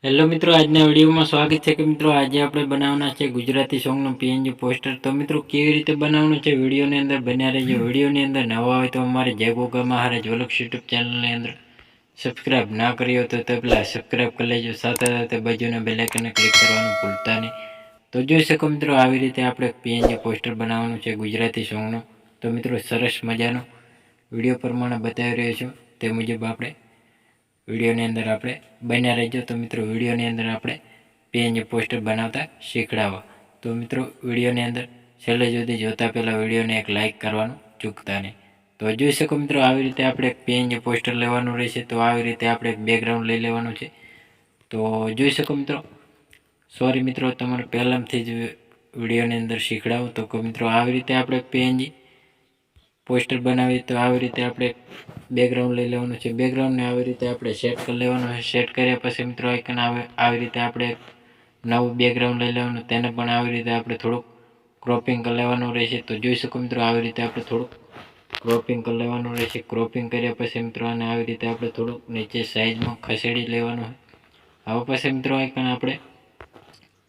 Hello મિત્રો, આજના વિડીયોમાં સ્વાગત છે કે મિત્રો આજે આપણે બનાવવાના છે ગુજરાતી સોંગનું પીએનજી પોસ્ટર। તો મિત્રો કેવી રીતે બનાવવાનું છે વિડીયોની અંદર બન્યા રહેજો। વિડીયોની અંદર નવા હોય તો અમારે જય ગોગા મહારાજ વોલોક્સ યુટ્યુબ ચેનલની અંદર સબસ્ક્રાઇબ ના કરી હોય તો પહેલાં સબસ્ક્રાઇબ કરી લેજો, સાથે સાથે બાજુના બેલ આઇકનને ક્લિક કરવાનું ભૂલતા નહીં। તો જોઈ શકો મિત્રો આવી રીતે આપણે પીએનજી પોસ્ટર બનાવવાનું છે ગુજરાતી સોંગનું। તો મિત્રો સરસ મજાનો વિડીયો પ્રમાણે બતાવી રહ્યો છું તે મુજબ આપણે વિડીયોની અંદર આપણે બન્યા રહેજો। તો મિત્રો વિડીયોની અંદર આપણે પીએનજી પોસ્ટર બનાવતા શીખડાવવા। તો મિત્રો વિડીયોની અંદર છેલ્લે સુધી જોતા પહેલાં વિડીયોને એક લાઇક કરવાનું ચૂકતા નહીં। તો જોઈ શકો મિત્રો આવી રીતે આપણે એક પીએનજી પોસ્ટર લેવાનું રહેશે। તો આવી રીતે આપણે એક બેકગ્રાઉન્ડ લઈ લેવાનું છે। તો જોઈ શકો મિત્રો, સોરી મિત્રો તમારે પહેલાંથી જ વિડીયોની અંદર શીખડાવું તો મિત્રો આવી રીતે આપણે પીએનજી પોસ્ટર બનાવી તો આવી રીતે આપણે બેકગ્રાઉન્ડ લઈ લેવાનું છે। બેકગ્રાઉન્ડને આવી રીતે આપણે સેટ કરી લેવાનું છે। સેટ કર્યા પછી મિત્રો આઇકન આવી રીતે આપણે નવું બેકગ્રાઉન્ડ લઈ લેવાનું, તેને પણ આવી રીતે આપણે થોડુંક ક્રોપિંગ કરી લેવાનું રહેશે। તો જોઈ શકો મિત્રો આવી રીતે આપણે થોડુંક ક્રોપિંગ કરી લેવાનું રહેશે। ક્રોપિંગ કર્યા પછી મિત્રો આને આવી રીતે આપણે થોડુંક નીચે સાઈઝમાં ખસેડી લેવાનું છે। હવે પછી મિત્રો આઇકન આપણે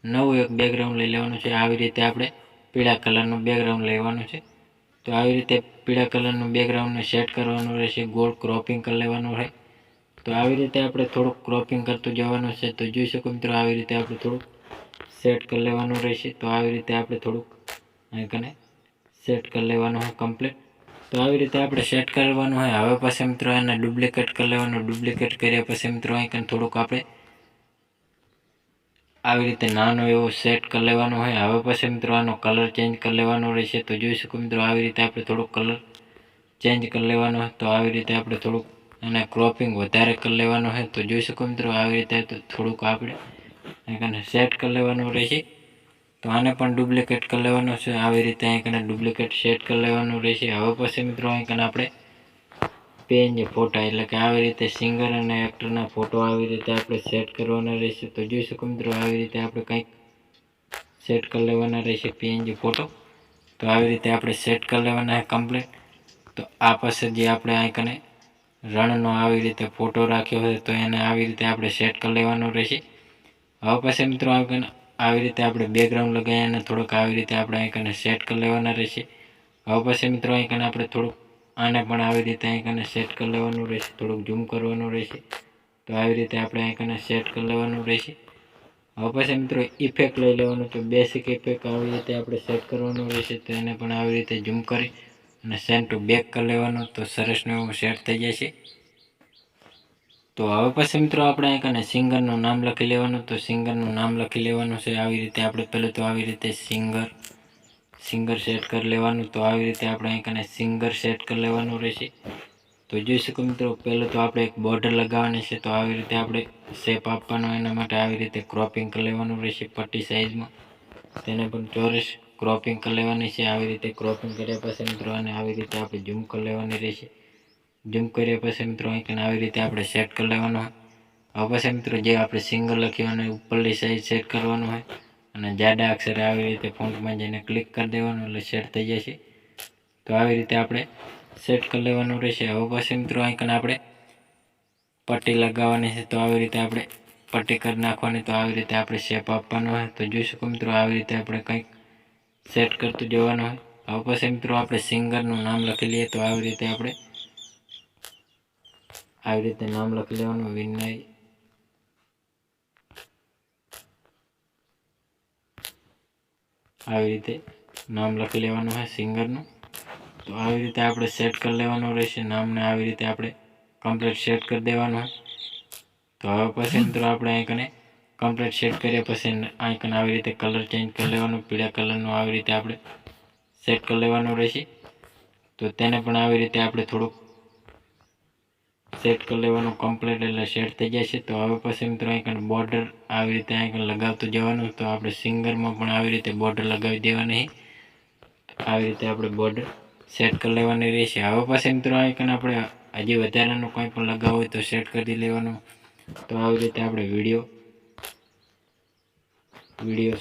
નવું એક બેકગ્રાઉન્ડ લઈ લેવાનું છે। આવી રીતે આપણે પીળા કલરનું બેકગ્રાઉન્ડ લેવાનું છે। તો આવી રીતે પીળા કલરનું બેકગ્રાઉન્ડને સેટ કરવાનું રહેશે, ગોળ ક્રોપિંગ કરી લેવાનું રહે। તો આવી રીતે આપણે થોડુંક ક્રોપિંગ કરતું જવાનું છે। તો જોઈ શકો મિત્રો આવી રીતે આપણે થોડુંક સેટ કરી લેવાનું રહેશે। તો આવી રીતે આપણે થોડુંક આઇકને સેટ કરી લેવાનું હોય કમ્પ્લીટ। તો આવી રીતે આપણે સેટ કરવાનું હોય। હવે પછી મિત્રો એને ડુપ્લિકેટ કરી લેવાનું। ડુપ્લિકેટ કર્યા પછી મિત્રો આઇકન થોડુંક આપણે આવી રીતે નાનો એવો સેટ કરી લેવાનો હોય। હવે પછી મિત્રો આનો કલર ચેન્જ કરી લેવાનો રહેશે। તો જોઈ શકો મિત્રો આવી રીતે આપણે થોડુંક કલર ચેન્જ કરી લેવાનો હોય। તો આવી રીતે આપણે થોડુંક એને ક્રોપિંગ વધારે કરી લેવાનો હોય। તો જોઈ શકો મિત્રો આવી રીતે થોડુંક આપણે આને સેટ કરી લેવાનું રહેશે। તો આને પણ ડુપ્લિકેટ કરી લેવાનો છે। આવી રીતે આને ડુપ્લિકેટ સેટ કરી લેવાનું રહેશે। હવે પછી મિત્રો આને આપણે પીએનજી ફોટા એટલે કે આવી રીતે સિંગર અને એક્ટરના ફોટો આવી રીતે આપણે સેટ કરવાના રહેશે। તો જોઈ શકો મિત્રો આવી રીતે આપણે કંઈક સેટ કરી લેવાના રહેશે પીએનજી ફોટો। તો આવી રીતે આપણે સેટ કરી લેવાના છે કમ્પ્લીટ। તો આ પાસે જે આપણે આઇકને રણનો આવી રીતે ફોટો રાખ્યો હોય તો એને આવી રીતે આપણે સેટ કરી લેવાનો રહેશે। હવે પછી મિત્રો આવી રીતે આપણે બેકગ્રાઉન્ડ લગાવી અને થોડુંક આવી રીતે આપણે આઇકને સેટ કરી લેવાના રહેશે। હવે પછી મિત્રો આઇકન આપણે થોડુંક આને પણ આવી રીતે આઇકને સેટ કરી લેવાનું રહેશે, થોડુંક ઝૂમ કરવાનું રહેશે। તો આવી રીતે આપણે આઇકને સેટ કરી લેવાનું રહેશે। હવે પછી મિત્રો ઇફેક્ટ લઈ લેવાનું છે, બેસિક ઇફેક્ટ આવી રીતે આપણે સેટ કરવાનું રહેશે। તો એને પણ આવી રીતે ઝૂમ કરી અને સેન્ડ ટુ બેક કરી લેવાનું, તો સરસનું એવું સેટ થઈ જશે। તો હવે પછી મિત્રો આપણે આને સિંગરનું નામ લખી લેવાનું। તો સિંગરનું નામ લખી લેવાનું છે। આવી રીતે આપણે પહેલું તો આવી રીતે સિંગર સેટ કરી લેવાનું। તો આવી રીતે આપણે આને સિંગર સેટ કરી લેવાનું રહેશે। તો જોઈ શકો મિત્રો પહેલું તો આપણે એક બોર્ડર લગાવવાની છે। તો આવી રીતે આપણે શેપ આપવાનો, એના માટે આવી રીતે ક્રોપિંગ કરી લેવાનું રહેશે પટ્ટી સાઈઝમાં, તેને પણ ચોરસ ક્રોપિંગ કરી લેવાની છે। આવી રીતે ક્રોપિંગ કર્યા પછી મિત્રો આને આવી રીતે આપણે ઝૂમ કરી લેવાની રહેશે। ઝૂમ કર્યા પછી મિત્રો આવી રીતે આપણે સેટ કરી લેવાનું હોય। હવે પછી મિત્રો જે આપણે સિંગર લખ્યું અને ઉપરની સાઈઝ સેટ કરવાનું હોય અને જાડા અક્ષરે આવી રીતે ફોન્ટમાં જઈને ક્લિક કરી દેવાનું એટલે સેટ થઈ જશે। તો આવી રીતે આપણે સેટ કરી લેવાનું રહેશે। હવે પછી મિત્રો આપણે પટ્ટી લગાવવાની છે। તો આવી રીતે આપણે પટ્ટી કરી નાખવાની। તો આવી રીતે આપણે શેપ આપવાનો હોય। તો જોઈ શકો મિત્રો આવી રીતે આપણે કંઈક સેટ કરતું જવાનું હોય। હવે પછી મિત્રો આપણે સિંગરનું નામ લખી લઈએ। તો આવી રીતે આપણે નામ લખી લેવાનું, વિનય આવી રીતે નામ લખી લેવાનું હોય સિંગરનું। તો આવી રીતે આપણે સેટ કરી લેવાનું રહેશે નામને, આવી રીતે આપણે કમ્પ્લીટ સેટ કરી દેવાનું હોય। તો હવે પછી મિત્રો આપણે આઇકને કમ્પ્લીટ સેટ કર્યા પછી આઇકન આવી રીતે કલર ચેન્જ કરી લેવાનું, પીળા કલરનું આવી રીતે આપણે સેટ કરી લેવાનું રહેશે। તો તેને પણ આવી રીતે આપણે થોડુંક સેટ કરી લેવાનું કમ્પ્લીટ એટલે સેટ થઈ જશે। તો હવે પછી મિત્રો આઇકન બોર્ડર આવી રીતે આઇકન લગાવતું જવાનું। તો આપણે સિંગરમાં પણ આવી રીતે બોર્ડર લગાવી દેવાની, આવી રીતે આપણે બોર્ડર સેટ કરી લેવાની રહેશે। હવે પછી મિત્રો આઇકન આપણે હજી વધારાનું કંઈ પણ લગાવવું હોય તો સેટ કરી લેવાનું। તો આવી રીતે આપણે વિડીયો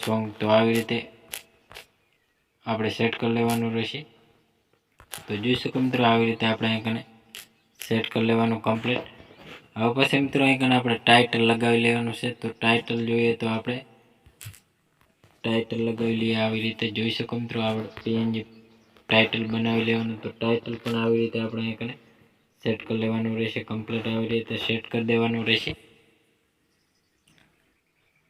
સોંગ તો આવી રીતે આપણે સેટ કરી લેવાનું રહેશે। તો જોઈ શકો મિત્રો આવી રીતે આપણે આઇકને સેટ કરી લેવાનું કમ્પ્લીટ। હવે પછી મિત્રો અહીં આપણે ટાઇટલ લગાવી લેવાનું છે. તો ટાઇટલ જોઈએ તો આપણે ટાઇટલ લગાવી લઈએ. આવી રીતે જોઈ શકો મિત્રો આપણે પીએનજી ટાઇટલ બનાવી લેવાનું. તો ટાઇટલ પણ આવી રીતે આપણે અહીં સેટ કરી લેવાનું રહેશે. કમ્પ્લીટ આવી રીતે સેટ કરી દેવાનું રહેશે.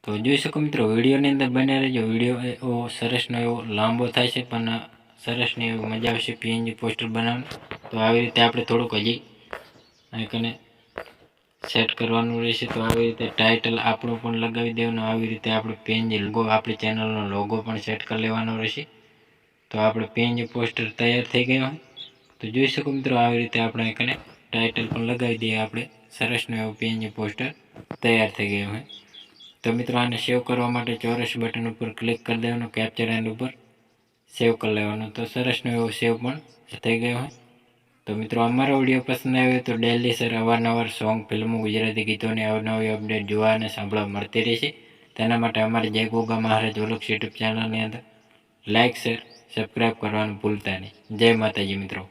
તો જોઈ શકો મિત્રો વિડીયોની અંદર બને રહેજો. વિડીયો એવો સરસનો એવો લાંબો થાય છે પણ સરસની એવી મજા આવશે પીએનજી પોસ્ટર બનાવવાનું. તો આવી રીતે આપણે થોડુંક હજી અહીં સેટ કરવાનું રહેશે. તો આવી રીતે ટાઇટલ આપણું પણ લગાવી દેવાનું. આવી રીતે આપણે પીએનજી લોગો આપણી ચેનલનો લોગો પણ સેટ કરી લેવાનો રહેશે. તો આપણે પીએનજી પોસ્ટર તૈયાર થઈ ગયો હોય તો જોઈ શકો મિત્રો આવી રીતે આપણે અહીં ટાઇટલ પણ લગાવી દઈએ. આપણે સરસનું એવું પીએનજી પોસ્ટર તૈયાર થઈ ગયું હોય. તો મિત્રો આને સેવ કરવા માટે ચોરસ બટન ઉપર ક્લિક કરી દેવાનું. કેપ્ચર એન્ડ ઉપર સેવ કરી લેવાનું. તો સરસનું એવું સેવ પણ થઈ ગયું હોય. તો મિત્રો અમારો વિડીયો પસંદ આવ્યો તો ડેલી સર અવારનવાર સોંગ, ફિલ્મો, ગુજરાતી ગીતોની અવનવી અપડેટ જોવા અને સાંભળવા મળતી રહેશે. તેના માટે અમારી જય ગોગા મહારાજ વ્લોગ્સ યુટ્યુબ ચેનલની અંદર લાઇક, શેર, સબસ્ક્રાઈબ કરવાનું ભૂલતા નહીં. જય માતાજી મિત્રો.